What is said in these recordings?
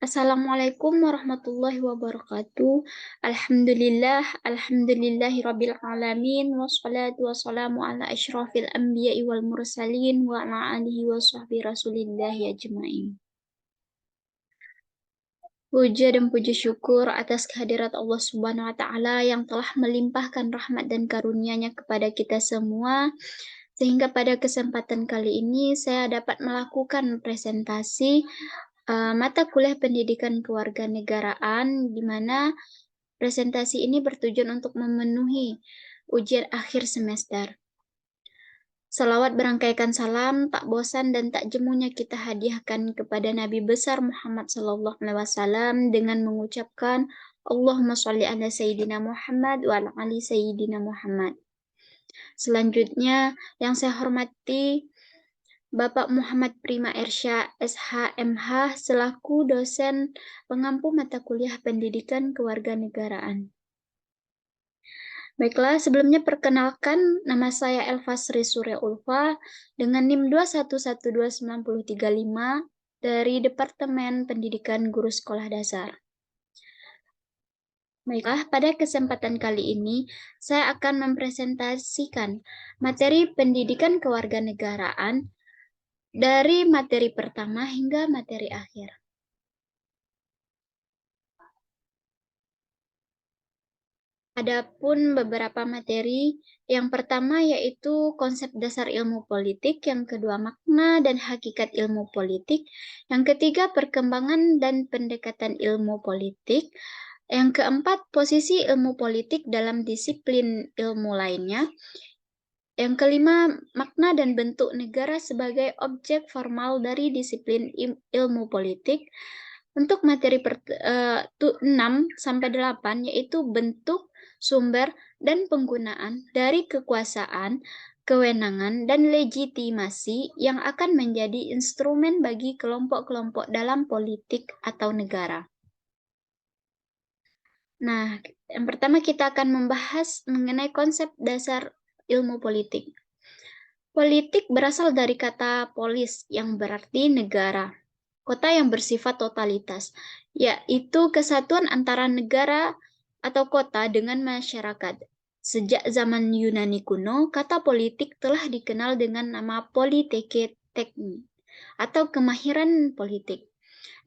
Assalamualaikum warahmatullahi wabarakatuh. Alhamdulillahi rabbil alamin, wassalatu wassalamu ala asyrafil anbiya'i wal mursalin wa ala alihi wa sahbihi rasulillahi ajma'in. Puja dan puji syukur atas kehadirat Allah Subhanahu wa Ta'ala yang telah melimpahkan rahmat dan karunia-Nya kepada kita semua, sehingga pada kesempatan kali ini saya dapat melakukan presentasi mata kuliah pendidikan kewarganegaraan, di mana presentasi ini bertujuan untuk memenuhi ujian akhir semester. Salawat berangkaikan salam, tak bosan dan tak jemunya kita hadiahkan kepada Nabi besar Muhammad SAW dengan mengucapkan Allahumma sholli ala Sayyidina Muhammad wa ala ali Sayyidina Muhammad. Selanjutnya, yang saya hormati Bapak Muhammad Prima Ersya, SH.MH, selaku dosen pengampu mata kuliah pendidikan kewarganegaraan. Baiklah, sebelumnya perkenalkan, nama saya Elva Sri Surya Ulfa dengan NIM 2112935 dari Departemen Pendidikan Guru Sekolah Dasar. Baiklah, pada kesempatan kali ini saya akan mempresentasikan materi pendidikan kewarganegaraan dari materi pertama hingga materi akhir. Adapun beberapa materi, yang pertama yaitu konsep dasar ilmu politik, yang kedua makna dan hakikat ilmu politik, yang ketiga perkembangan dan pendekatan ilmu politik, yang keempat posisi ilmu politik dalam disiplin ilmu lainnya, yang kelima makna dan bentuk negara sebagai objek formal dari disiplin ilmu politik. Untuk materi 6-8 yaitu bentuk, sumber, dan penggunaan dari kekuasaan, kewenangan, dan legitimasi yang akan menjadi instrumen bagi kelompok-kelompok dalam politik atau negara. Nah, yang pertama kita akan membahas mengenai konsep dasar ilmu politik. Politik berasal dari kata polis yang berarti negara. Kota yang bersifat totalitas, yaitu kesatuan antara negara atau kota dengan masyarakat. Sejak zaman Yunani kuno, kata politik telah dikenal dengan nama politike tekni atau kemahiran politik,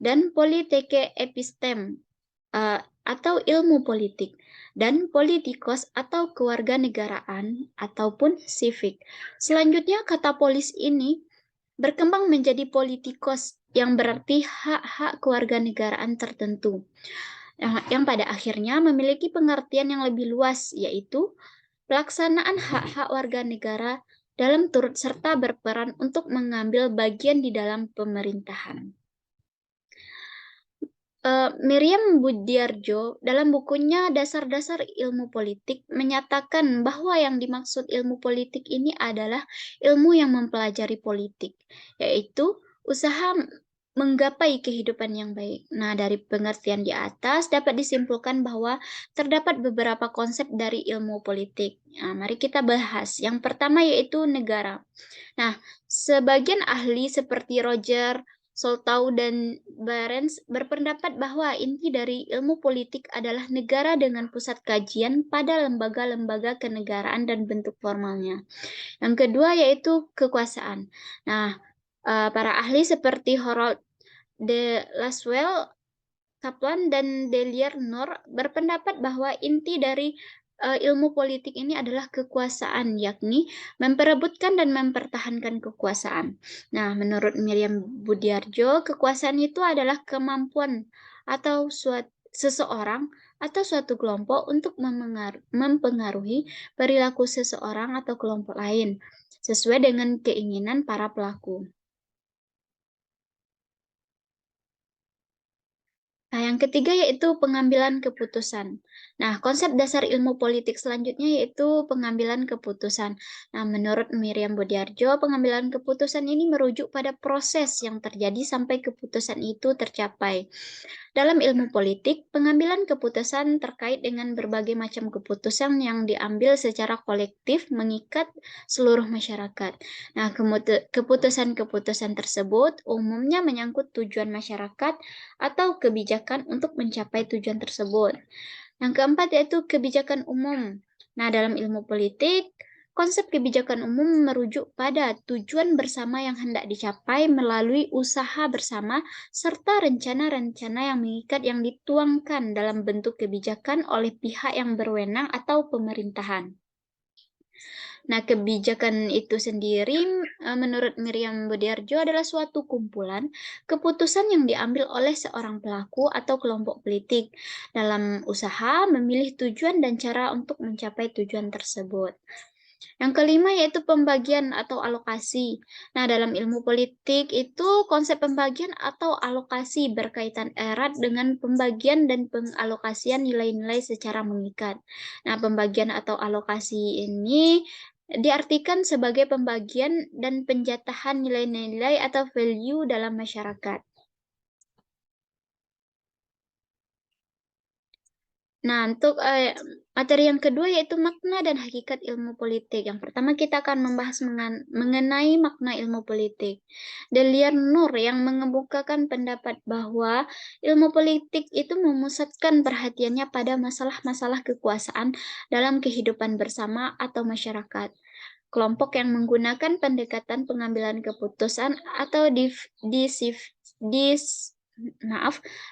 dan politike epistem atau ilmu politik, dan politikos atau kewarganegaraan ataupun civic. Selanjutnya, kata polis ini berkembang menjadi politikos yang berarti hak-hak kewarganegaraan tertentu, yang pada akhirnya memiliki pengertian yang lebih luas, yaitu pelaksanaan hak-hak warga negara dalam turut serta berperan untuk mengambil bagian di dalam pemerintahan. Miriam Budiarjo dalam bukunya Dasar-Dasar Ilmu Politik menyatakan bahwa yang dimaksud ilmu politik ini adalah ilmu yang mempelajari politik, yaitu usaha menggapai kehidupan yang baik. Nah, dari pengertian di atas dapat disimpulkan bahwa terdapat beberapa konsep dari ilmu politik. Nah, mari kita bahas. Yang pertama yaitu negara. Nah, sebagian ahli seperti Roger Soltau dan Barents berpendapat bahwa inti dari ilmu politik adalah negara dengan pusat kajian pada lembaga-lembaga kenegaraan dan bentuk formalnya. Yang kedua yaitu kekuasaan. Nah, para ahli seperti Harold de Laswell, Kaplan, dan Delier Noor berpendapat bahwa inti dari ilmu politik ini adalah kekuasaan, yakni memperebutkan dan mempertahankan kekuasaan. Nah, menurut Miriam Budiarjo, kekuasaan itu adalah kemampuan atau seseorang atau suatu kelompok untuk mempengaruhi perilaku seseorang atau kelompok lain sesuai dengan keinginan para pelaku. Nah, yang ketiga yaitu pengambilan keputusan. Nah, konsep dasar ilmu politik selanjutnya yaitu pengambilan keputusan. Nah, menurut Miriam Budiarjo, pengambilan keputusan ini merujuk pada proses yang terjadi sampai keputusan itu tercapai. Dalam ilmu politik, pengambilan keputusan terkait dengan berbagai macam keputusan yang diambil secara kolektif mengikat seluruh masyarakat. Nah, keputusan-keputusan tersebut umumnya menyangkut tujuan masyarakat atau kebijakan untuk mencapai tujuan tersebut. Yang keempat yaitu kebijakan umum. Nah, dalam ilmu politik, konsep kebijakan umum merujuk pada tujuan bersama yang hendak dicapai melalui usaha bersama serta rencana-rencana yang mengikat yang dituangkan dalam bentuk kebijakan oleh pihak yang berwenang atau pemerintahan. Nah, kebijakan itu sendiri menurut Miriam Budiarjo adalah suatu kumpulan keputusan yang diambil oleh seorang pelaku atau kelompok politik dalam usaha memilih tujuan dan cara untuk mencapai tujuan tersebut. Yang kelima yaitu pembagian atau alokasi. Nah, dalam ilmu politik itu konsep pembagian atau alokasi berkaitan erat dengan pembagian dan pengalokasian nilai-nilai secara mengikat. Nah, pembagian atau alokasi ini diartikan sebagai pembagian dan penjatahan nilai-nilai atau value dalam masyarakat. Nah, untuk materi yang kedua yaitu makna dan hakikat ilmu politik. Yang pertama kita akan membahas mengenai makna ilmu politik. Delian Nur yang mengemukakan pendapat bahwa ilmu politik itu memusatkan perhatiannya pada masalah-masalah kekuasaan dalam kehidupan bersama atau masyarakat. Kelompok yang menggunakan pendekatan pengambilan keputusan atau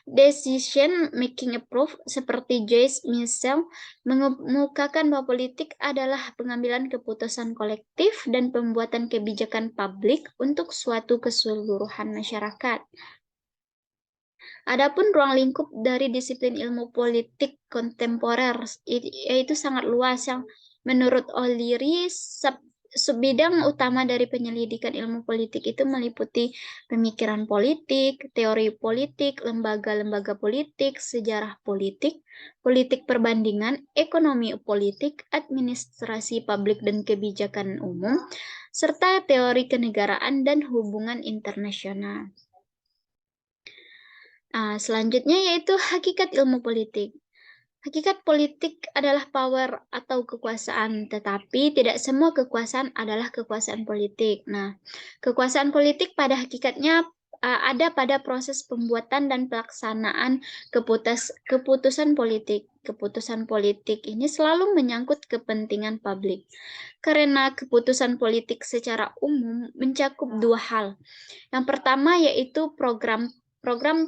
decision making approach seperti Joyce Michel mengemukakan bahwa politik adalah pengambilan keputusan kolektif dan pembuatan kebijakan publik untuk suatu keseluruhan masyarakat. Adapun ruang lingkup dari disiplin ilmu politik kontemporer yaitu sangat luas yang menurut O'Leary subbidang utama dari penyelidikan ilmu politik itu meliputi pemikiran politik, teori politik, lembaga-lembaga politik, sejarah politik, politik perbandingan, ekonomi politik, administrasi publik dan kebijakan umum, serta teori kenegaraan dan hubungan internasional. Selanjutnya yaitu hakikat ilmu politik. Hakikat politik adalah power atau kekuasaan, tetapi tidak semua kekuasaan adalah kekuasaan politik. Nah, kekuasaan politik pada hakikatnya ada pada proses pembuatan dan pelaksanaan keputusan politik. Keputusan politik ini selalu menyangkut kepentingan publik. Karena keputusan politik secara umum mencakup dua hal. Yang pertama yaitu program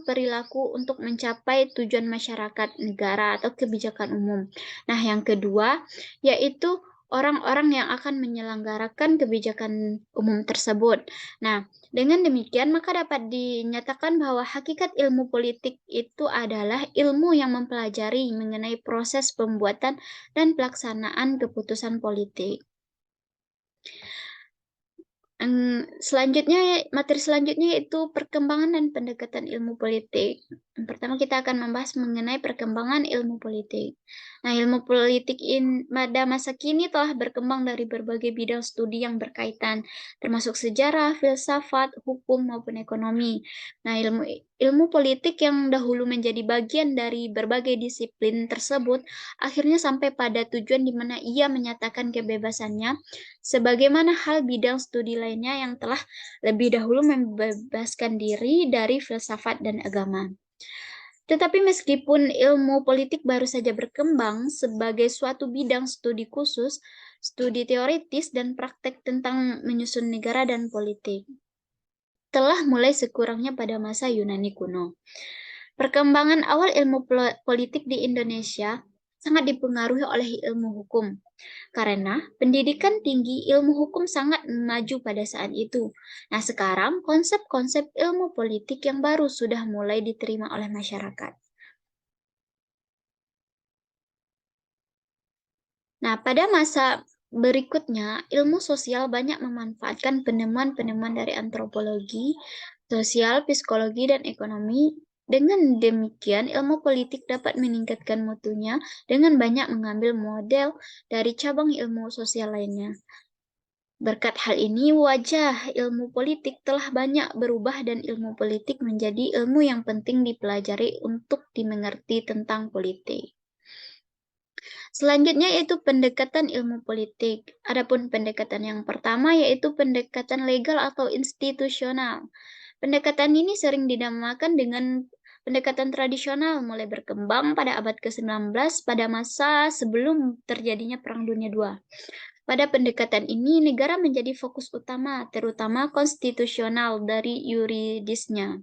perilaku untuk mencapai tujuan masyarakat, negara, atau kebijakan umum. Nah, yang kedua yaitu orang-orang yang akan menyelenggarakan kebijakan umum tersebut. Nah, dengan demikian maka dapat dinyatakan bahwa hakikat ilmu politik itu adalah ilmu yang mempelajari mengenai proses pembuatan dan pelaksanaan keputusan politik. Materi selanjutnya yaitu perkembangan dan pendekatan ilmu politik. Yang pertama kita akan membahas mengenai perkembangan ilmu politik. Nah, ilmu politik pada masa kini telah berkembang dari berbagai bidang studi yang berkaitan, termasuk sejarah, filsafat, hukum, maupun ekonomi. Nah, ilmu politik yang dahulu menjadi bagian dari berbagai disiplin tersebut, akhirnya sampai pada tujuan di mana ia menyatakan kebebasannya, sebagaimana hal bidang studi lainnya yang telah lebih dahulu membebaskan diri dari filsafat dan agama. Tetapi meskipun ilmu politik baru saja berkembang sebagai suatu bidang studi khusus, studi teoritis dan praktek tentang menyusun negara dan politik telah mulai sekurangnya pada masa Yunani kuno. Perkembangan awal ilmu politik di Indonesia sangat dipengaruhi oleh ilmu hukum, karena pendidikan tinggi ilmu hukum sangat maju pada saat itu. Nah, sekarang konsep-konsep ilmu politik yang baru sudah mulai diterima oleh masyarakat. Nah, pada masa berikutnya, ilmu sosial banyak memanfaatkan penemuan-penemuan dari antropologi, sosial, psikologi, dan ekonomi Dengan demikian, ilmu politik dapat meningkatkan mutunya dengan banyak mengambil model dari cabang ilmu sosial lainnya. Berkat hal ini, wajah ilmu politik telah banyak berubah dan ilmu politik menjadi ilmu yang penting dipelajari untuk dimengerti tentang politik. Selanjutnya yaitu pendekatan ilmu politik. Adapun pendekatan yang pertama yaitu pendekatan legal atau institusional. Pendekatan ini sering dinamakan dengan pendekatan tradisional mulai berkembang pada abad ke-19 pada masa sebelum terjadinya Perang Dunia II. Pada pendekatan ini, negara menjadi fokus utama, terutama konstitusional dari yuridisnya.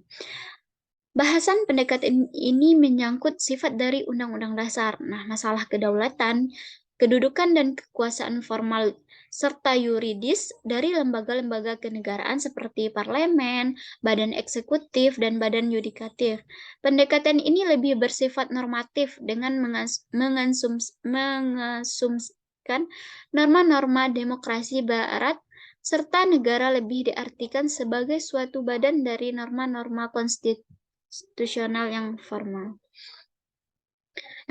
Bahasan pendekatan ini menyangkut sifat dari Undang-Undang Dasar. Nah, masalah kedaulatan, kedudukan dan kekuasaan formal serta yuridis dari lembaga-lembaga kenegaraan seperti parlemen, badan eksekutif, dan badan yudikatif. Pendekatan ini lebih bersifat normatif dengan mengasumsikan norma-norma demokrasi barat serta negara lebih diartikan sebagai suatu badan dari norma-norma konstitusional yang formal.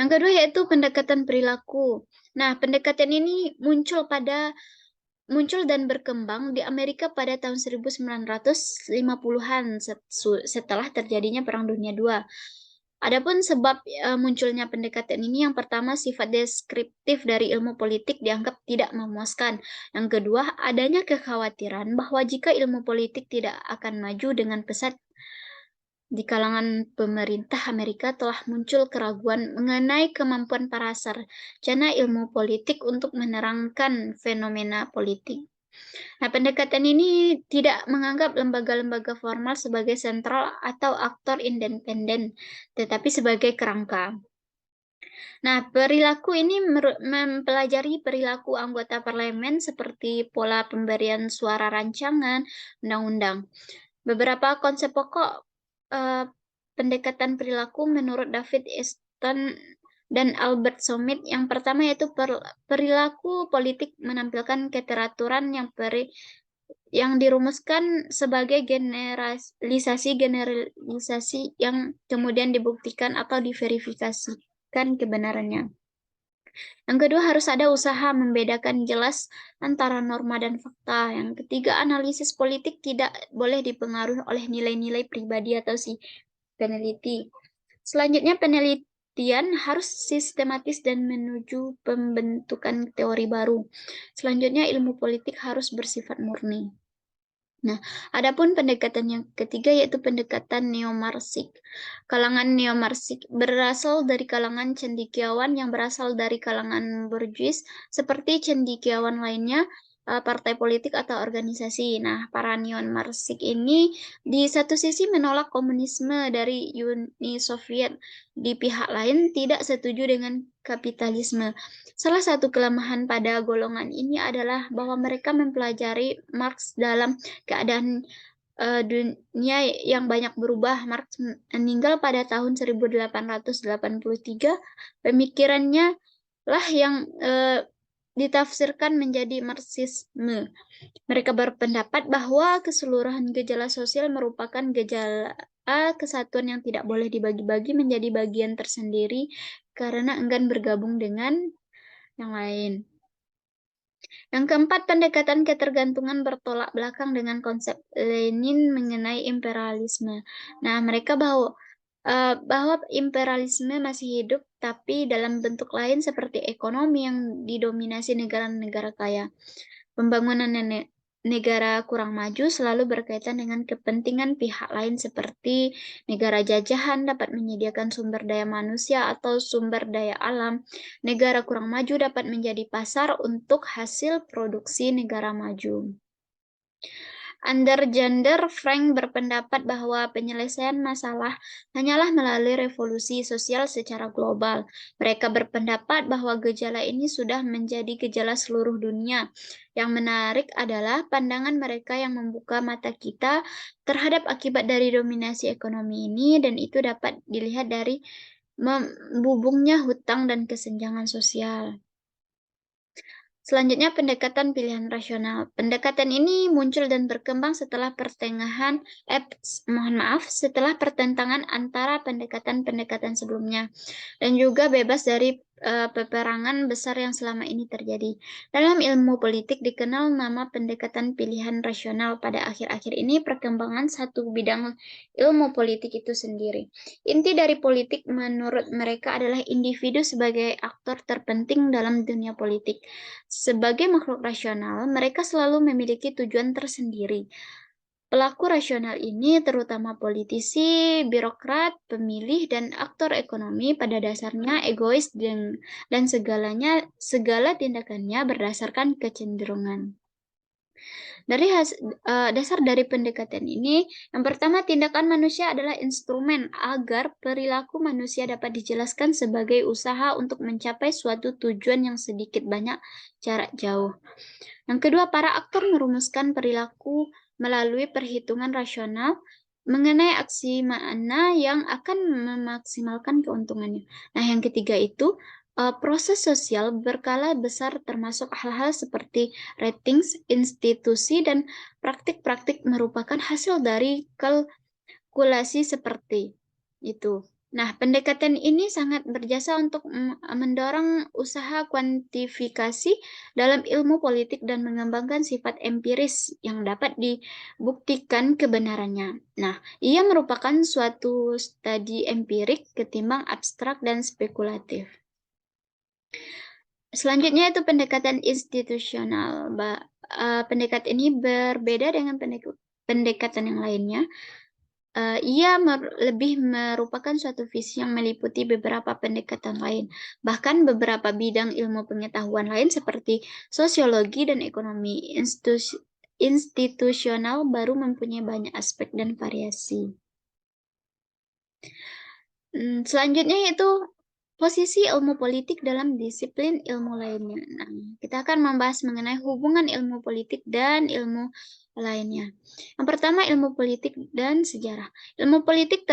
Yang kedua yaitu pendekatan perilaku. Nah, pendekatan ini muncul dan berkembang di Amerika pada tahun 1950-an setelah terjadinya Perang Dunia II. Adapun sebab munculnya pendekatan ini, yang pertama sifat deskriptif dari ilmu politik dianggap tidak memuaskan. Yang kedua, adanya kekhawatiran bahwa jika ilmu politik tidak akan maju dengan pesat di kalangan pemerintah Amerika telah muncul keraguan mengenai kemampuan para sarjana ilmu politik untuk menerangkan fenomena politik. Nah, pendekatan ini tidak menganggap lembaga-lembaga formal sebagai sentral atau aktor independen, tetapi sebagai kerangka. Nah, perilaku ini mempelajari perilaku anggota parlemen seperti pola pemberian suara rancangan undang-undang. Beberapa konsep pokok pendekatan perilaku menurut David Easton dan Albert Summit. Yang pertama yaitu perilaku politik menampilkan keteraturan yang dirumuskan sebagai generalisasi yang kemudian dibuktikan atau diverifikasikan kebenarannya. Yang kedua, harus ada usaha membedakan jelas antara norma dan fakta. Yang ketiga, analisis politik tidak boleh dipengaruhi oleh nilai-nilai pribadi atau si peneliti. Selanjutnya, penelitian harus sistematis dan menuju pembentukan teori baru. Selanjutnya, ilmu politik harus bersifat murni. Nah, adapun pendekatan yang ketiga yaitu pendekatan neomarsik. Kalangan neomarsik berasal dari kalangan cendekiawan yang berasal dari kalangan borjuis seperti cendekiawan lainnya, partai politik atau organisasi. Nah, para neomarsik ini di satu sisi menolak komunisme dari Uni Soviet, di pihak lain tidak setuju dengan kapitalisme. Salah satu kelemahan pada golongan ini adalah bahwa mereka mempelajari Marx dalam keadaan dunia yang banyak berubah. Marx meninggal pada tahun 1883. Pemikirannya lah yang ditafsirkan menjadi Marxisme. Mereka berpendapat bahwa keseluruhan gejala sosial merupakan gejala kesatuan yang tidak boleh dibagi-bagi menjadi bagian tersendiri karena enggan bergabung dengan yang lain. Yang keempat, pendekatan ketergantungan bertolak belakang dengan konsep Lenin mengenai imperialisme. Nah, mereka bahwa imperialisme masih hidup, tapi dalam bentuk lain seperti ekonomi yang didominasi negara-negara kaya. Pembangunan negara kurang maju selalu berkaitan dengan kepentingan pihak lain seperti negara jajahan dapat menyediakan sumber daya manusia atau sumber daya alam. Negara kurang maju dapat menjadi pasar untuk hasil produksi negara maju. Alexander Frank berpendapat bahwa penyelesaian masalah hanyalah melalui revolusi sosial secara global. Mereka berpendapat bahwa gejala ini sudah menjadi gejala seluruh dunia. Yang menarik adalah pandangan mereka yang membuka mata kita terhadap akibat dari dominasi ekonomi ini, dan itu dapat dilihat dari membubungnya hutang dan kesenjangan sosial. Selanjutnya, pendekatan pilihan rasional. Pendekatan ini muncul dan berkembang setelah setelah pertentangan antara pendekatan-pendekatan sebelumnya, dan juga bebas dari peperangan besar yang selama ini terjadi. Dalam ilmu politik dikenal nama pendekatan pilihan rasional. Pada akhir-akhir ini, perkembangan satu bidang ilmu politik itu sendiri. Inti dari politik menurut mereka adalah individu sebagai aktor terpenting dalam dunia politik. Sebagai makhluk rasional, mereka selalu memiliki tujuan tersendiri. Pelaku rasional ini terutama politisi, birokrat, pemilih, dan aktor ekonomi pada dasarnya egois dan segala tindakannya berdasarkan kecenderungan. Dasar dari pendekatan ini, yang pertama, tindakan manusia adalah instrumen agar perilaku manusia dapat dijelaskan sebagai usaha untuk mencapai suatu tujuan yang sedikit banyak jarak jauh. Yang kedua, para aktor merumuskan perilaku melalui perhitungan rasional mengenai aksi mana yang akan memaksimalkan keuntungannya. Nah, yang ketiga itu proses sosial berkala besar termasuk hal-hal seperti ratings, institusi, dan praktik-praktik merupakan hasil dari kalkulasi seperti itu. Nah, pendekatan ini sangat berjasa untuk mendorong usaha kuantifikasi dalam ilmu politik dan mengembangkan sifat empiris yang dapat dibuktikan kebenarannya. Nah, ia merupakan suatu studi empirik ketimbang abstrak dan spekulatif. Selanjutnya itu pendekatan institusional. Pendekatan ini berbeda dengan pendekatan yang lainnya. Ia lebih merupakan suatu visi yang meliputi beberapa pendekatan lain. Bahkan beberapa bidang ilmu pengetahuan lain seperti sosiologi dan ekonomi institusional baru mempunyai banyak aspek dan variasi. Selanjutnya yaitu posisi ilmu politik dalam disiplin ilmu lainnya. Nah, kita akan membahas mengenai hubungan ilmu politik dan ilmu lainnya. Yang pertama, ilmu politik dan sejarah. Ilmu politik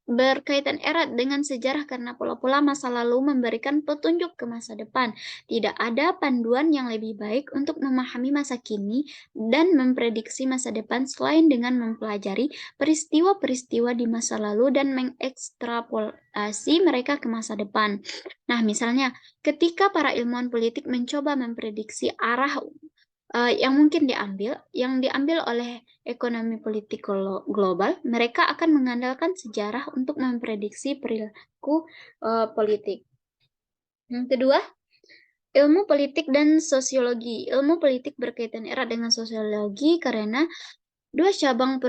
berkaitan erat dengan sejarah karena pola-pola masa lalu memberikan petunjuk ke masa depan. Tidak ada panduan yang lebih baik untuk memahami masa kini dan memprediksi masa depan selain dengan mempelajari peristiwa-peristiwa di masa lalu dan mengekstrapolasi mereka ke masa depan. Nah, misalnya, ketika para ilmuwan politik mencoba memprediksi arah yang diambil oleh ekonomi politik global, mereka akan mengandalkan sejarah untuk memprediksi perilaku politik. Yang kedua, ilmu politik dan sosiologi. Ilmu politik berkaitan erat dengan sosiologi karena dua cabang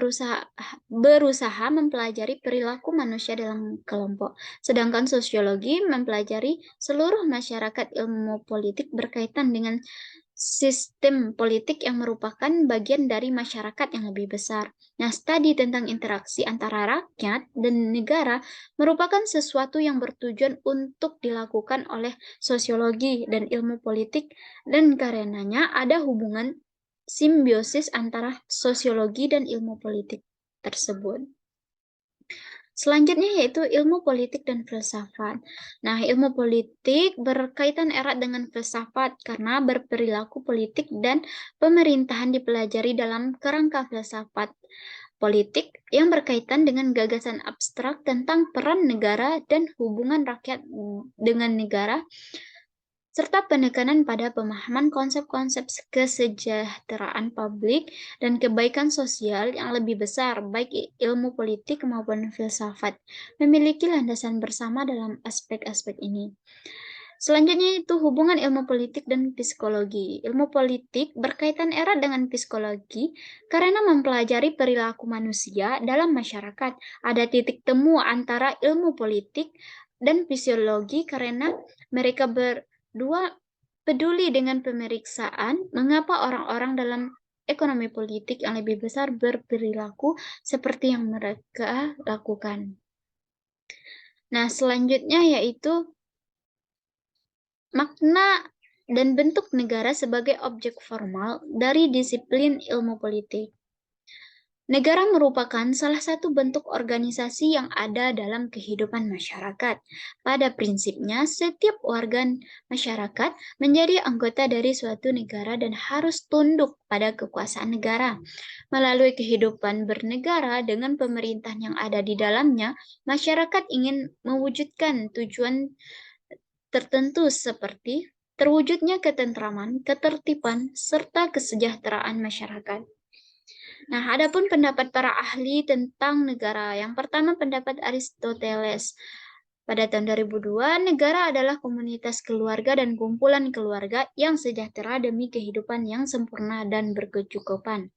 berusaha mempelajari perilaku manusia dalam kelompok, sedangkan sosiologi mempelajari seluruh masyarakat. Ilmu politik berkaitan dengan sistem politik yang merupakan bagian dari masyarakat yang lebih besar. Nah, studi tentang interaksi antara rakyat dan negara merupakan sesuatu yang bertujuan untuk dilakukan oleh sosiologi dan ilmu politik, dan karenanya ada hubungan simbiosis antara sosiologi dan ilmu politik tersebut. Selanjutnya yaitu ilmu politik dan filsafat. Nah, ilmu politik berkaitan erat dengan filsafat karena berperilaku politik dan pemerintahan dipelajari dalam kerangka filsafat politik yang berkaitan dengan gagasan abstrak tentang peran negara dan hubungan rakyat dengan negara, serta penekanan pada pemahaman konsep-konsep kesejahteraan publik dan kebaikan sosial yang lebih besar. Baik ilmu politik maupun filsafat memiliki landasan bersama dalam aspek-aspek ini. Selanjutnya itu hubungan ilmu politik dan psikologi. Ilmu politik berkaitan erat dengan psikologi karena mempelajari perilaku manusia dalam masyarakat. Ada titik temu antara ilmu politik dan fisiologi karena mereka berdua peduli dengan pemeriksaan mengapa orang-orang dalam ekonomi politik yang lebih besar berperilaku seperti yang mereka lakukan. Nah, selanjutnya yaitu makna dan bentuk negara sebagai objek formal dari disiplin ilmu politik. Negara merupakan salah satu bentuk organisasi yang ada dalam kehidupan masyarakat. Pada prinsipnya, setiap warga masyarakat menjadi anggota dari suatu negara dan harus tunduk pada kekuasaan negara. Melalui kehidupan bernegara dengan pemerintahan yang ada di dalamnya, masyarakat ingin mewujudkan tujuan tertentu seperti terwujudnya ketentraman, ketertiban, serta kesejahteraan masyarakat. Nah, adapun pendapat para ahli tentang negara. Yang pertama pendapat Aristoteles. Pada tahun 2002, negara adalah komunitas keluarga dan kumpulan keluarga yang sejahtera demi kehidupan yang sempurna dan berkecukupan.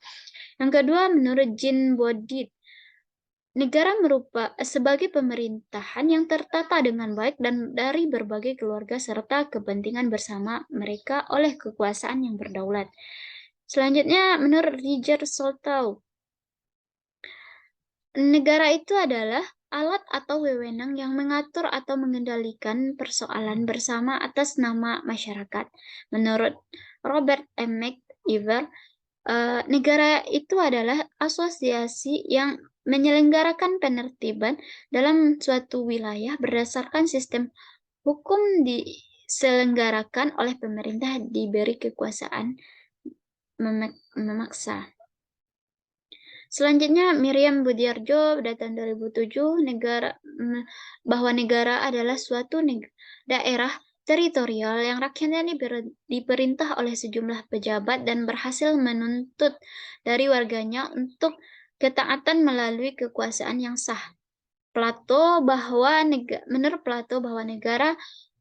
Yang kedua, menurut Jean Bodit, negara sebagai pemerintahan yang tertata dengan baik dan dari berbagai keluarga serta kepentingan bersama mereka oleh kekuasaan yang berdaulat. Selanjutnya, menurut Roger Soltau, negara itu adalah alat atau wewenang yang mengatur atau mengendalikan persoalan bersama atas nama masyarakat. Menurut Robert M. McIver, negara itu adalah asosiasi yang menyelenggarakan penertiban dalam suatu wilayah berdasarkan sistem hukum diselenggarakan oleh pemerintah diberi kekuasaan memaksa. Selanjutnya, Miriam Budiarjo pada tahun 2007 bahwa negara adalah suatu daerah teritorial yang rakyatnya diperintah oleh sejumlah pejabat dan berhasil menuntut dari warganya untuk ketaatan melalui kekuasaan yang sah. Menurut Plato bahwa negara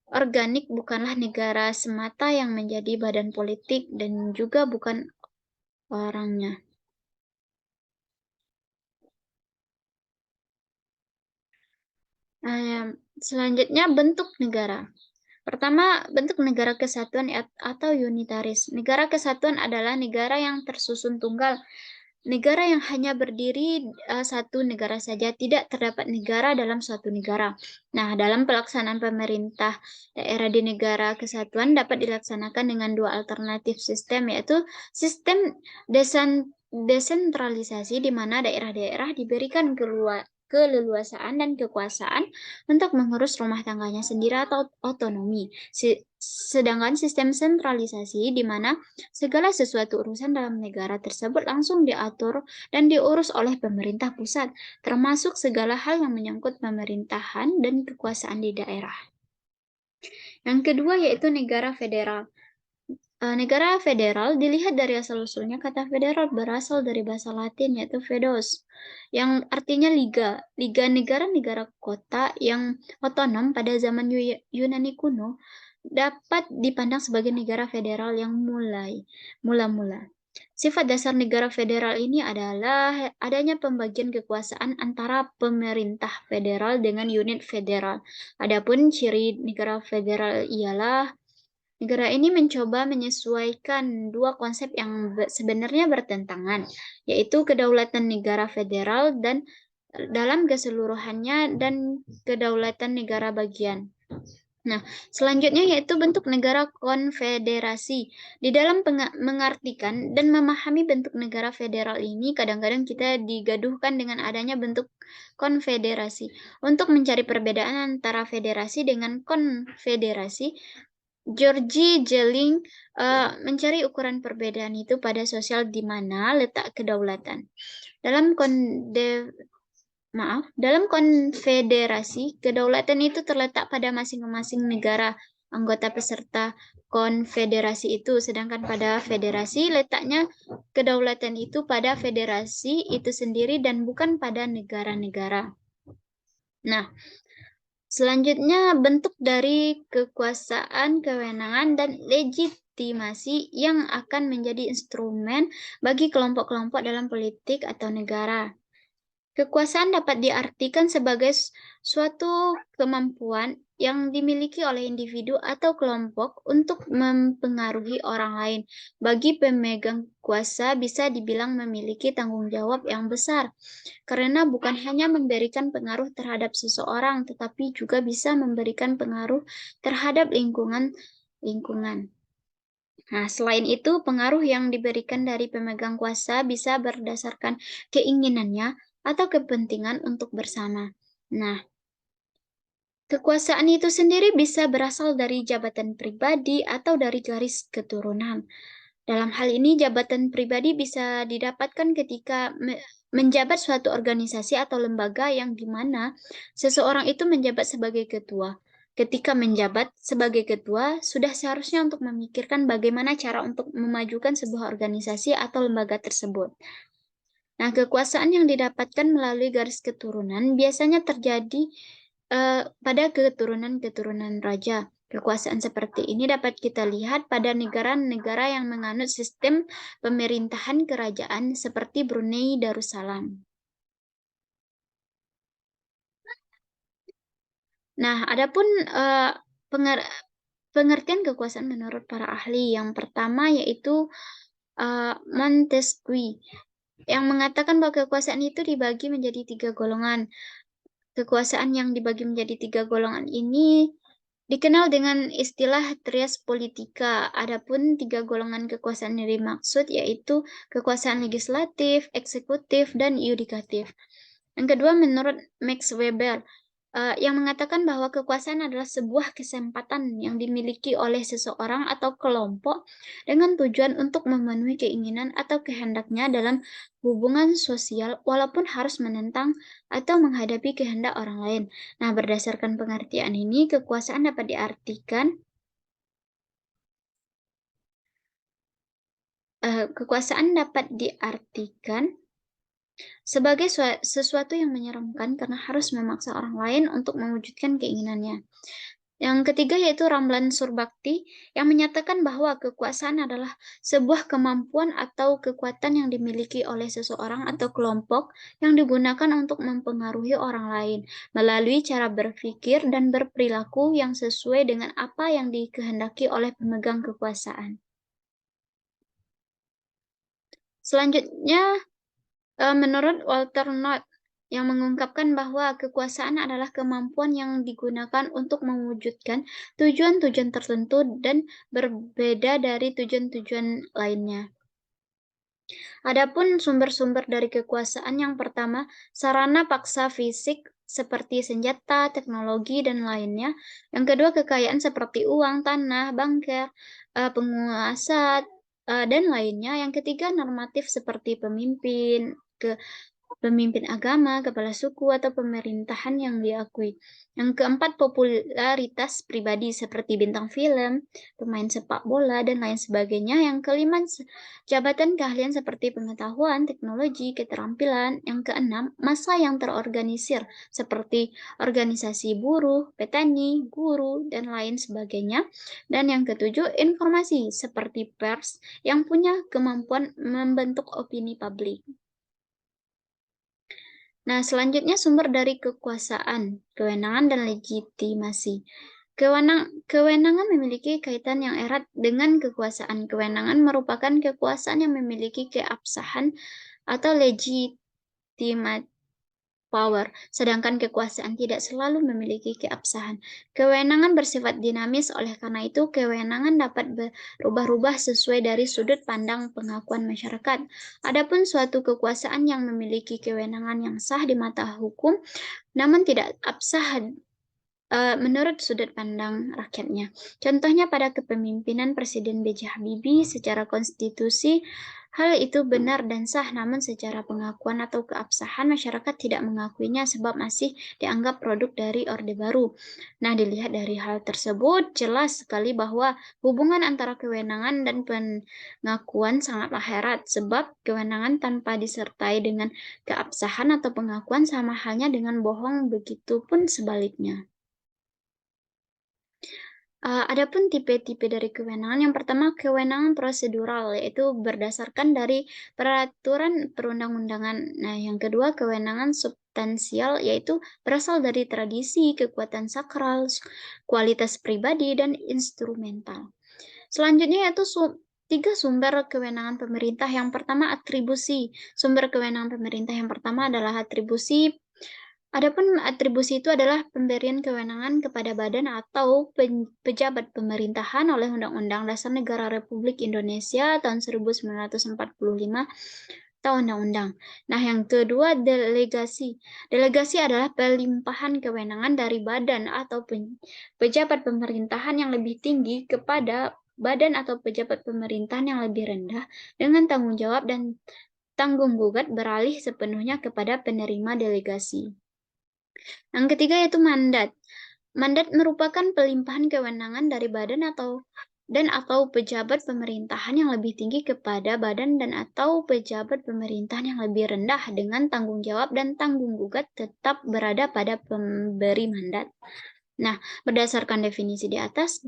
organik bukanlah negara semata yang menjadi badan politik dan juga bukan orangnya. Selanjutnya, bentuk negara. Pertama, bentuk negara kesatuan atau unitaris. Negara kesatuan adalah negara yang tersusun tunggal. Negara yang hanya berdiri satu negara saja, tidak terdapat negara dalam suatu negara. Nah, dalam pelaksanaan pemerintah daerah di negara kesatuan dapat dilaksanakan dengan dua alternatif sistem, yaitu sistem desentralisasi di mana daerah-daerah diberikan keleluasaan dan kekuasaan untuk mengurus rumah tangganya sendiri atau otonomi. Sedangkan sistem sentralisasi di mana segala sesuatu urusan dalam negara tersebut langsung diatur dan diurus oleh pemerintah pusat, termasuk segala hal yang menyangkut pemerintahan dan kekuasaan di daerah. Yang kedua yaitu negara federal. Negara federal dilihat dari asal-usulnya. Kata federal berasal dari bahasa Latin yaitu fedos, yang artinya liga. Liga negara-negara kota yang otonom pada zaman Yunani kuno dapat dipandang sebagai negara federal yang mula-mula. Sifat dasar negara federal ini adalah adanya pembagian kekuasaan antara pemerintah federal dengan unit federal. Adapun ciri negara federal ialah negara ini mencoba menyesuaikan dua konsep yang sebenarnya bertentangan, yaitu kedaulatan negara federal dan dalam keseluruhannya dan kedaulatan negara bagian. Nah, selanjutnya yaitu bentuk negara konfederasi. Di dalam mengartikan dan memahami bentuk negara federal ini, kadang-kadang kita digaduhkan dengan adanya bentuk konfederasi. Untuk mencari perbedaan antara federasi dengan konfederasi, Georgie Jelling mencari ukuran perbedaan itu pada sosial di mana letak kedaulatan. Dalam konfederasi, kedaulatan itu terletak pada masing-masing negara anggota peserta konfederasi itu, sedangkan pada federasi letaknya kedaulatan itu pada federasi itu sendiri dan bukan pada negara-negara. Nah, selanjutnya, bentuk dari kekuasaan, kewenangan, dan legitimasi yang akan menjadi instrumen bagi kelompok-kelompok dalam politik atau negara. Kekuasaan dapat diartikan sebagai suatu kemampuan yang dimiliki oleh individu atau kelompok untuk mempengaruhi orang lain. Bagi pemegang kuasa bisa dibilang memiliki tanggung jawab yang besar, karena bukan hanya memberikan pengaruh terhadap seseorang, tetapi juga bisa memberikan pengaruh terhadap lingkungan. Nah, selain itu, pengaruh yang diberikan dari pemegang kuasa bisa berdasarkan keinginannya atau kepentingan untuk bersama. Nah, kekuasaan itu sendiri bisa berasal dari jabatan pribadi atau dari garis keturunan. Dalam hal ini, jabatan pribadi bisa didapatkan ketika menjabat suatu organisasi atau lembaga yang di mana seseorang itu menjabat sebagai ketua. Ketika menjabat sebagai ketua, sudah seharusnya untuk memikirkan bagaimana cara untuk memajukan sebuah organisasi atau lembaga tersebut. Nah, kekuasaan yang didapatkan melalui garis keturunan biasanya terjadi pada keturunan-keturunan raja. Kekuasaan seperti ini dapat kita lihat pada negara-negara yang menganut sistem pemerintahan kerajaan seperti Brunei Darussalam. Nah, adapun pengertian kekuasaan menurut para ahli yang pertama yaitu Montesquieu yang mengatakan bahwa kekuasaan itu dibagi menjadi 3 golongan. Kekuasaan yang dibagi menjadi 3 golongan ini dikenal dengan istilah trias politika. Adapun 3 golongan kekuasaan yang dimaksud yaitu kekuasaan legislatif, eksekutif, dan yudikatif. Yang kedua, menurut Max Weber, yang mengatakan bahwa kekuasaan adalah sebuah kesempatan yang dimiliki oleh seseorang atau kelompok dengan tujuan untuk memenuhi keinginan atau kehendaknya dalam hubungan sosial walaupun harus menentang atau menghadapi kehendak orang lain. Nah, berdasarkan pengertian ini, kekuasaan dapat diartikan sebagai sesuatu yang menyeramkan karena harus memaksa orang lain untuk mewujudkan keinginannya. Yang ketiga yaitu Ramlan Surbakti yang menyatakan bahwa kekuasaan adalah sebuah kemampuan atau kekuatan yang dimiliki oleh seseorang atau kelompok yang digunakan untuk mempengaruhi orang lain melalui cara berpikir dan berperilaku yang sesuai dengan apa yang dikehendaki oleh pemegang kekuasaan. Selanjutnya, menurut Walter Knott, yang mengungkapkan bahwa kekuasaan adalah kemampuan yang digunakan untuk mewujudkan tujuan-tujuan tertentu dan berbeda dari tujuan-tujuan lainnya. Adapun sumber-sumber dari kekuasaan yang pertama, sarana paksa fisik seperti senjata, teknologi, dan lainnya. Yang kedua, kekayaan seperti uang, tanah, bangker, penguasa, dan lainnya. Yang ketiga, normatif seperti pemimpin agama, kepala suku, atau pemerintahan yang diakui. Yang keempat, popularitas pribadi seperti bintang film, pemain sepak bola, dan lain sebagainya. Yang kelima, jabatan keahlian seperti pengetahuan, teknologi, keterampilan. Yang keenam, massa yang terorganisir seperti organisasi buruh, petani, guru, dan lain sebagainya. Dan yang ketujuh, informasi seperti pers yang punya kemampuan membentuk opini publik. Nah, selanjutnya sumber dari kekuasaan, kewenangan, dan legitimasi. Kewenangan memiliki kaitan yang erat dengan kekuasaan. Kewenangan merupakan kekuasaan yang memiliki keabsahan atau legitimate power, sedangkan kekuasaan tidak selalu memiliki keabsahan. Kewenangan bersifat dinamis, oleh karena itu kewenangan dapat berubah-ubah sesuai dari sudut pandang pengakuan masyarakat. Adapun suatu kekuasaan yang memiliki kewenangan yang sah di mata hukum, namun tidak absah menurut sudut pandang rakyatnya. Contohnya pada kepemimpinan Presiden B.J. Habibie secara konstitusi, hal itu benar dan sah, namun secara pengakuan atau keabsahan masyarakat tidak mengakuinya sebab masih dianggap produk dari Orde Baru. Nah, dilihat dari hal tersebut, jelas sekali bahwa hubungan antara kewenangan dan pengakuan sangatlah erat, sebab kewenangan tanpa disertai dengan keabsahan atau pengakuan sama halnya dengan bohong, begitupun sebaliknya. Adapun tipe-tipe dari kewenangan, yang pertama kewenangan prosedural, yaitu berdasarkan dari peraturan perundang-undangan. Nah, yang kedua kewenangan substansial, yaitu berasal dari tradisi, kekuatan sakral, kualitas pribadi, dan instrumental. Selanjutnya yaitu 3 sumber kewenangan pemerintah. Yang pertama atribusi. Sumber kewenangan pemerintah yang pertama adalah atribusi. Adapun atribusi itu adalah pemberian kewenangan kepada badan atau pejabat pemerintahan oleh Undang-Undang Dasar Negara Republik Indonesia tahun 1945 atau undang-undang. Nah, yang kedua delegasi. Delegasi adalah pelimpahan kewenangan dari badan atau pejabat pemerintahan yang lebih tinggi kepada badan atau pejabat pemerintahan yang lebih rendah dengan tanggung jawab dan tanggung gugat beralih sepenuhnya kepada penerima delegasi. Yang ketiga yaitu mandat. Mandat merupakan pelimpahan kewenangan dari badan atau pejabat pemerintahan yang lebih tinggi kepada badan dan atau pejabat pemerintahan yang lebih rendah dengan tanggung jawab dan tanggung gugat tetap berada pada pemberi mandat. Nah, berdasarkan definisi di atas,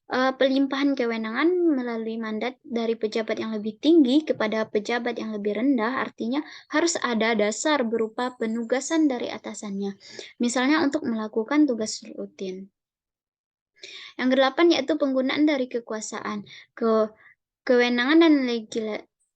pelimpahan kewenangan melalui mandat dari pejabat yang lebih tinggi kepada pejabat yang lebih rendah artinya harus ada dasar berupa penugasan dari atasannya, misalnya untuk melakukan tugas rutin. Yang kedelapan yaitu penggunaan dari kekuasaan, kewenangan dan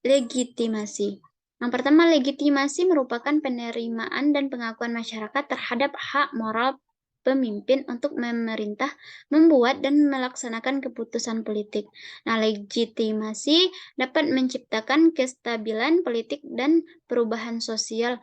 legitimasi. Yang pertama, legitimasi merupakan penerimaan dan pengakuan masyarakat terhadap hak moral pemimpin untuk memerintah, membuat, dan melaksanakan keputusan politik. Nah, legitimasi dapat menciptakan kestabilan politik dan perubahan sosial.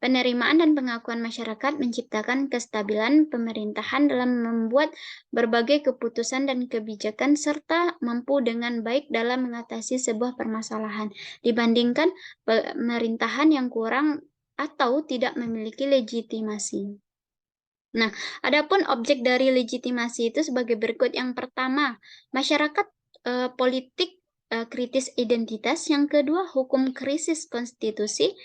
Penerimaan dan pengakuan masyarakat menciptakan kestabilan pemerintahan dalam membuat berbagai keputusan dan kebijakan serta mampu dengan baik dalam mengatasi sebuah permasalahan dibandingkan pemerintahan yang kurang atau tidak memiliki legitimasi. Nah, adapun objek dari legitimasi itu sebagai berikut. Yang pertama, masyarakat politik kritis identitas. Yang kedua, hukum krisis konstitusi.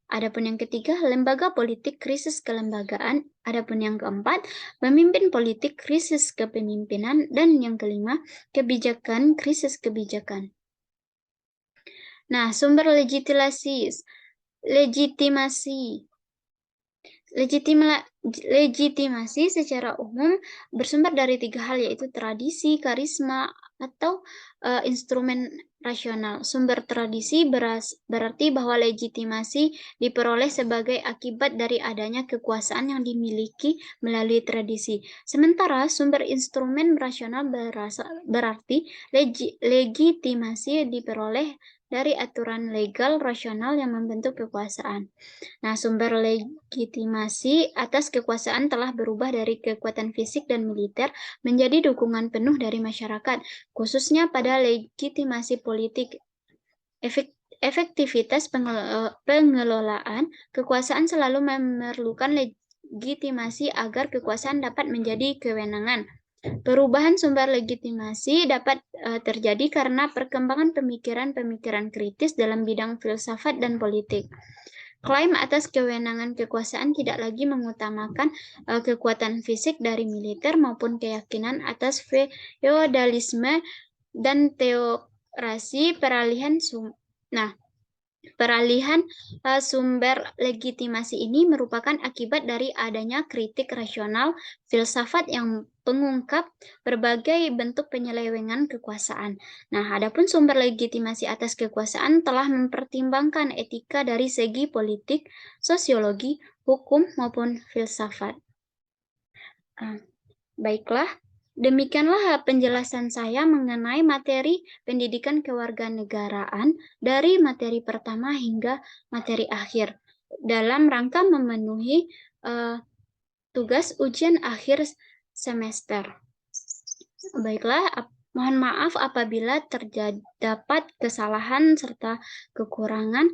Adapun yang ketiga, lembaga politik krisis kelembagaan. Adapun yang keempat, pemimpin politik krisis kepemimpinan. Dan yang kelima, kebijakan krisis kebijakan. Nah, sumber legitimasi. Legitimasi secara umum bersumber dari tiga hal, yaitu tradisi, karisma, atau instrumen rasional. Sumber tradisi berarti bahwa legitimasi diperoleh sebagai akibat dari adanya kekuasaan yang dimiliki melalui tradisi. Sementara sumber instrumen rasional berarti legitimasi diperoleh dari aturan legal rasional yang membentuk kekuasaan. Nah, sumber legitimasi atas kekuasaan telah berubah dari kekuatan fisik dan militer menjadi dukungan penuh dari masyarakat, khususnya pada legitimasi politik. Efektivitas pengelolaan kekuasaan selalu memerlukan legitimasi agar kekuasaan dapat menjadi kewenangan. Perubahan sumber legitimasi dapat terjadi karena perkembangan pemikiran-pemikiran kritis dalam bidang filsafat dan politik. Klaim atas kewenangan kekuasaan tidak lagi mengutamakan kekuatan fisik dari militer maupun keyakinan atas feodalisme dan teokrasi. Peralihan sumber legitimasi ini merupakan akibat dari adanya kritik rasional filsafat yang mengungkap berbagai bentuk penyelewengan kekuasaan. Nah, adapun sumber legitimasi atas kekuasaan telah mempertimbangkan etika dari segi politik, sosiologi, hukum, maupun filsafat. Baiklah. Demikianlah penjelasan saya mengenai materi pendidikan kewarganegaraan dari materi pertama hingga materi akhir dalam rangka memenuhi tugas ujian akhir semester. Baiklah, mohon maaf apabila terdapat kesalahan serta kekurangan.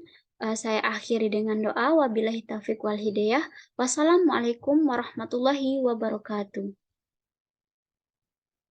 Saya akhiri dengan doa. Wabillahi taufiq wal hidayah. Wassalamualaikum warahmatullahi wabarakatuh.